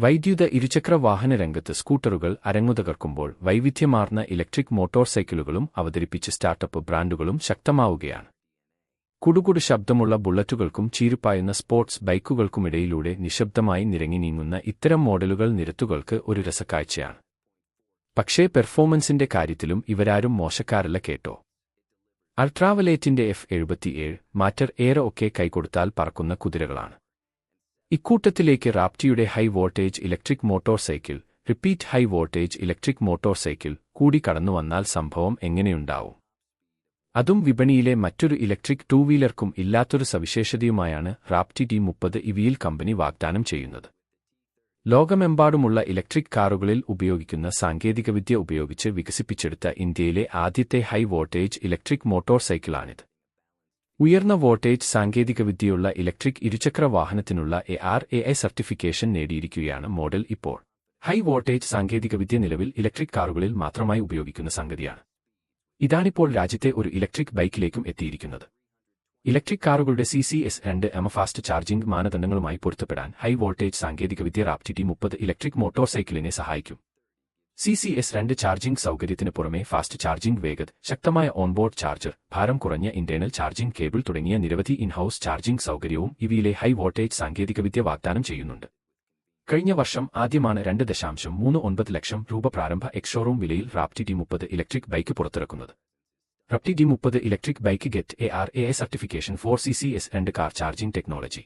വൈദ്യുത ഇരുചക്ര വാഹന രംഗത്ത് സ്കൂട്ടറുകൾ അരങ്ങുതകർക്കുമ്പോൾ വൈവിധ്യമാർന്ന ഇലക്ട്രിക് മോട്ടോർ സൈക്കിളുകളും അവതരിപ്പിച്ച് സ്റ്റാർട്ടപ്പ് ബ്രാൻഡുകളും ശക്തമാവുകയാണ്. കുടുകുടു ശബ്ദമുള്ള ബുള്ളറ്റുകൾക്കും ചീറിപ്പായുന്ന സ്പോർട്സ് ബൈക്കുകൾക്കുമിടയിലൂടെ നിശബ്ദമായി നിരങ്ങി നീങ്ങുന്ന ഇത്തരം മോഡലുകൾ നിരത്തുകൾക്ക് ഒരു രസക്കാഴ്ചയാണ്. പക്ഷേ പെർഫോമൻസിന്റെ കാര്യത്തിലും ഇവരാരും മോശക്കാരല്ല കേട്ടോ. അൾട്രാവലേറ്റിന്റെ F77 മാറ്റർ എയർ ഒക്കെ കൈകൊടുത്താൽ പറക്കുന്ന കുതിരകളാണ്. ഇക്കൂട്ടത്തിലേക്ക് റാപ്റ്റിയുടെ high voltage electric motorcycle, repeat high voltage electric motorcycle കൂടി കടന്നുവന്നാൽ സംഭവം എങ്ങനെയുണ്ടാവും? അതും വിപണിയിലെ മറ്റൊരു ഇലക്ട്രിക് ടൂ വീലർക്കും ഇല്ലാത്തൊരു സവിശേഷതയുമായാണ് റാപ്റ്റി T30 ഇവിയിൽ കമ്പനി വാഗ്ദാനം ചെയ്യുന്നത്. ലോകമെമ്പാടുമുള്ള ഇലക്ട്രിക് കാറുകളിൽ ഉപയോഗിക്കുന്ന സാങ്കേതികവിദ്യ ഉപയോഗിച്ച് വികസിപ്പിച്ചെടുത്ത ഇന്ത്യയിലെ ആദ്യത്തെ ഹൈ വോൾട്ടേജ് ഇലക്ട്രിക് മോട്ടോർ സൈക്കിളാണിത്. ഉയർന്ന വോൾട്ടേജ് സാങ്കേതികവിദ്യയുള്ള ഇലക്ട്രിക് ഇരുചക്ര വാഹനത്തിനുള്ള ARAI സർട്ടിഫിക്കേഷൻ നേടിയിരിക്കുകയാണ് മോഡൽ ഇപ്പോൾ. ഹൈ വോൾട്ടേജ് സാങ്കേതികവിദ്യ നിലവിൽ ഇലക്ട്രിക് കാറുകളിൽ മാത്രമായി ഉപയോഗിക്കുന്ന സംഗതിയാണ്. ഇതാണിപ്പോൾ രാജ്യത്തെ ഒരു ഇലക്ട്രിക് ബൈക്കിലേക്കും എത്തിയിരിക്കുന്നത്. ഇലക്ട്രിക് കാറുകളുടെ CCS2 ഫാസ്റ്റ് ചാർജിംഗ് മാനദണ്ഡങ്ങളുമായി പൊരുത്തപ്പെടാൻ ഹൈ വോൾട്ടേജ് സാങ്കേതികവിദ്യ റാപ്റ്റി T30 ഇലക്ട്രിക് മോട്ടോർ സൈക്കിളിനെ സഹായിക്കും. CCS2 ചാർജിംഗ് സൗകര്യത്തിന് പുറമെ ഫാസ്റ്റ് ചാർജിംഗ് വേഗത, ശക്തമായ ഓൺബോർഡ് ചാർജർ, ഭാരം കുറഞ്ഞ ഇന്റേണൽ ചാർജിംഗ് കേബിൾ തുടങ്ങിയ നിരവധി ഇൻഹൌസ് ചാർജിംഗ് സൗകര്യവും ഇവയിലെ ഹൈ വോൾട്ടേജ് സാങ്കേതികവിദ്യ വാഗ്ദാനം ചെയ്യുന്നുണ്ട്. കഴിഞ്ഞ വർഷം ആദ്യമാണ് 2.39 ലക്ഷം രൂപ പ്രാരംഭ എക്സ്ഷോറൂം വിലയിൽ റാപ്റ്റി T30 ഇലക്ട്രിക് ബൈക്ക് പുറത്തിറക്കുന്നത്. Raptee T30 electric bike get ARAI certification for CCS2 car charging technology.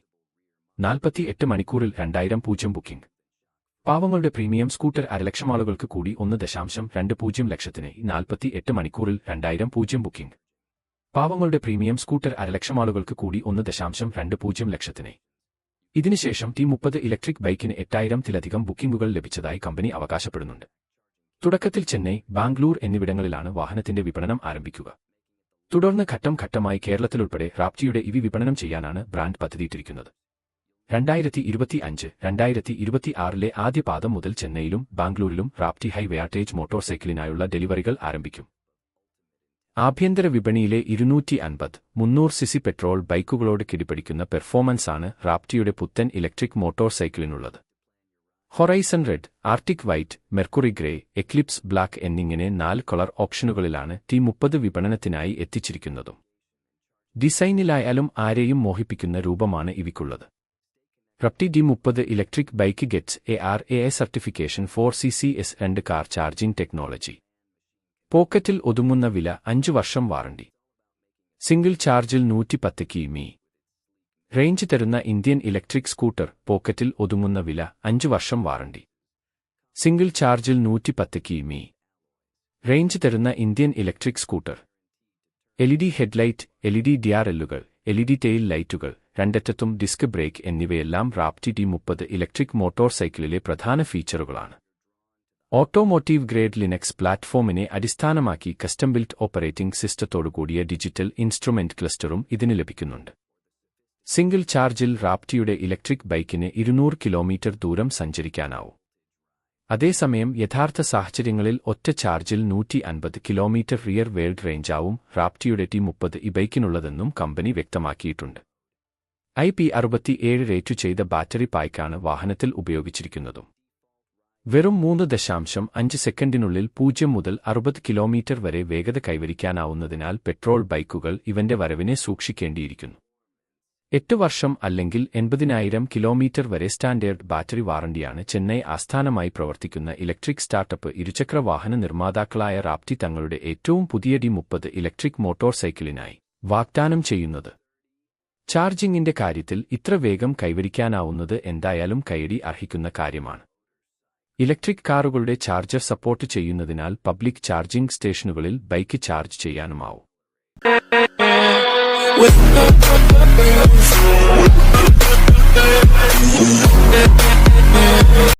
48 മണിക്കൂറിൽ 2000 ബുക്കിംഗ്. പാവങ്ങളുടെ പ്രീമിയം സ്കൂട്ടർ 1 ലക്ഷം ആളുകൾക്ക് കൂടി 1.20 ലക്ഷത്തിന് 48 മണിക്കൂറിൽ 2000 ബുക്കിംഗ്. പാവങ്ങളുടെ പ്രീമിയം സ്കൂട്ടർ 1 ലക്ഷം ആളുകൾക്ക് കൂടി 1.20 ലക്ഷത്തിന്. ഇതിനുശേഷം T30 ഇലക്ട്രിക് ബൈക്കിന് 8000-ത്തിലധികം ബുക്കിംഗുകൾ ലഭിച്ചതായി കമ്പനി അവകാശപ്പെടുന്നുണ്ട്. തുടക്കത്തിൽ ചെന്നൈ, ബാംഗ്ലൂർ എന്നിവിടങ്ങളിലാണ് വാഹനത്തിന്റെ വിപണനം ആരംഭിക്കുക. തുടർന്ന് ഘട്ടം ഘട്ടമായി കേരളത്തിലുൾപ്പെടെ റാപ്റ്റിയുടെ ഇവി വിപണനം ചെയ്യാനാണ് ബ്രാൻഡ് പദ്ധതിയിട്ടിരിക്കുന്നത്. 2025-2026 ആദ്യ പാദം മുതൽ ചെന്നൈയിലും ബാംഗ്ലൂരിലും റാപ്റ്റി ഹൈ വോൾട്ടേജ് മോട്ടോർ സൈക്കിളിനായുള്ള ഡെലിവറികൾ ആരംഭിക്കും. ആഭ്യന്തര വിപണിയിലെ 250-300 സിസി പെട്രോൾ ബൈക്കുകളോട് കിടിപിടിക്കുന്ന പെർഫോമൻസാണ് റാപ്റ്റിയുടെ പുത്തൻ ഇലക്ട്രിക് മോട്ടോർ സൈക്കിളിനുള്ളത്. Horizon red, arctic white, mercury grey, eclipse black എന്നിങ്ങനെ 4 കളർ ഓപ്ഷനുകളിലാണ് T30 വിപണനത്തിനായി എത്തിച്ചിരിക്കുന്നതും. ഡിസൈനിലായാലും ആരെയും മോഹിപ്പിക്കുന്ന രൂപമാണ് ഇവയ്ക്കുള്ളത്. Raptee T30 electric bike gets ARAI certification for CCS2 car charging technology. പോക്കറ്റിൽ ഒതുങ്ങുന്ന വില, 5 വർഷം വാറണ്ടി. സിംഗിൾ ചാർജിൽ 110 കിമി. റേഞ്ച് തരുന്ന ഇന്ത്യൻ ഇലക്ട്രിക് സ്കൂട്ടർ. പോക്കറ്റിൽ ഒതുങ്ങുന്ന വില, 5 വർഷം വാറണ്ടി. സിംഗിൾ ചാർജിൽ 110 കിമി. റേഞ്ച് തരുന്ന Indian electric scooter. LED headlight, LED DRLുകൾ, LED ടെയിൽ ലൈറ്റുകൾ, രണ്ടറ്റത്തും ഡിസ്ക് ബ്രേക്ക് എന്നിവയെല്ലാം റാപ്റ്റി T30 ഇലക്ട്രിക് മോട്ടോർ സൈക്കിളിലെ പ്രധാന ഫീച്ചറുകളാണ്. ഓട്ടോമോട്ടീവ് ഗ്രേഡ് ലിനക്സ് പ്ലാറ്റ്ഫോമിനെ അടിസ്ഥാനമാക്കി കസ്റ്റം ബിൽറ്റ് ഓപ്പറേറ്റിംഗ് സിസ്റ്റത്തോടുകൂടിയ ഡിജിറ്റൽ ഇൻസ്ട്രുമെന്റ് ക്ലസ്റ്ററും ഇതിന് ലഭിക്കുന്നുണ്ട്. സിംഗിൾ ചാർജിൽ റാപ്റ്റിയുടെ ഇലക്ട്രിക് ബൈക്കിന് 200 കിലോമീറ്റർ ദൂരം സഞ്ചരിക്കാനാവും. അതേസമയം യഥാർത്ഥ സാഹചര്യങ്ങളിൽ ഒറ്റ ചാർജിൽ 150 കിലോമീറ്റർ റിയർ വേൾഡ് റേഞ്ചാവും റാപ്റ്റിയുടെ T30 ഈ ബൈക്കിനുള്ളതെന്നും കമ്പനി വ്യക്തമാക്കിയിട്ടുണ്ട്. IP67 റേറ്റു ചെയ്ത ബാറ്ററി പായ്ക്കാണ് വാഹനത്തിൽ ഉപയോഗിച്ചിരിക്കുന്നതും. വെറും 3.5 സെക്കൻഡിനുള്ളിൽ 0 മുതൽ 60 കിലോമീറ്റർ വരെ വേഗത കൈവരിക്കാനാവുന്നതിനാൽ പെട്രോൾ ബൈക്കുകൾ ഇവന്റെ വരവിനെ സൂക്ഷിക്കേണ്ടിയിരിക്കുന്നു. 8 വർഷം അല്ലെങ്കിൽ 80,000 കിലോമീറ്റർ വരെ സ്റ്റാൻഡേർഡ് ബാറ്ററി വാറണ്ടിയാണ് ചെന്നൈ ആസ്ഥാനമായി പ്രവർത്തിക്കുന്ന ഇലക്ട്രിക് സ്റ്റാർട്ടപ്പ് ഇരുചക്ര വാഹന നിർമ്മാതാക്കളായ റാപ്റ്റി തങ്ങളുടെ ഏറ്റവും പുതിയ T30 ഇലക്ട്രിക് മോട്ടോർ സൈക്കിളിനായി വാഗ്ദാനം ചെയ്യുന്നത്. ചാർജിംഗിന്റെ കാര്യത്തിൽ ഇത്ര വേഗം കൈവരിക്കാനാവുന്നത് എന്തായാലും കൈയടി അർഹിക്കുന്ന കാര്യമാണ്. ഇലക്ട്രിക് കാറുകളുടെ ചാർജർ സപ്പോർട്ട് ചെയ്യുന്നതിനാൽ പബ്ലിക് ചാർജിംഗ് സ്റ്റേഷനുകളിൽ ബൈക്ക് ചാർജ് ചെയ്യാനുമാവും.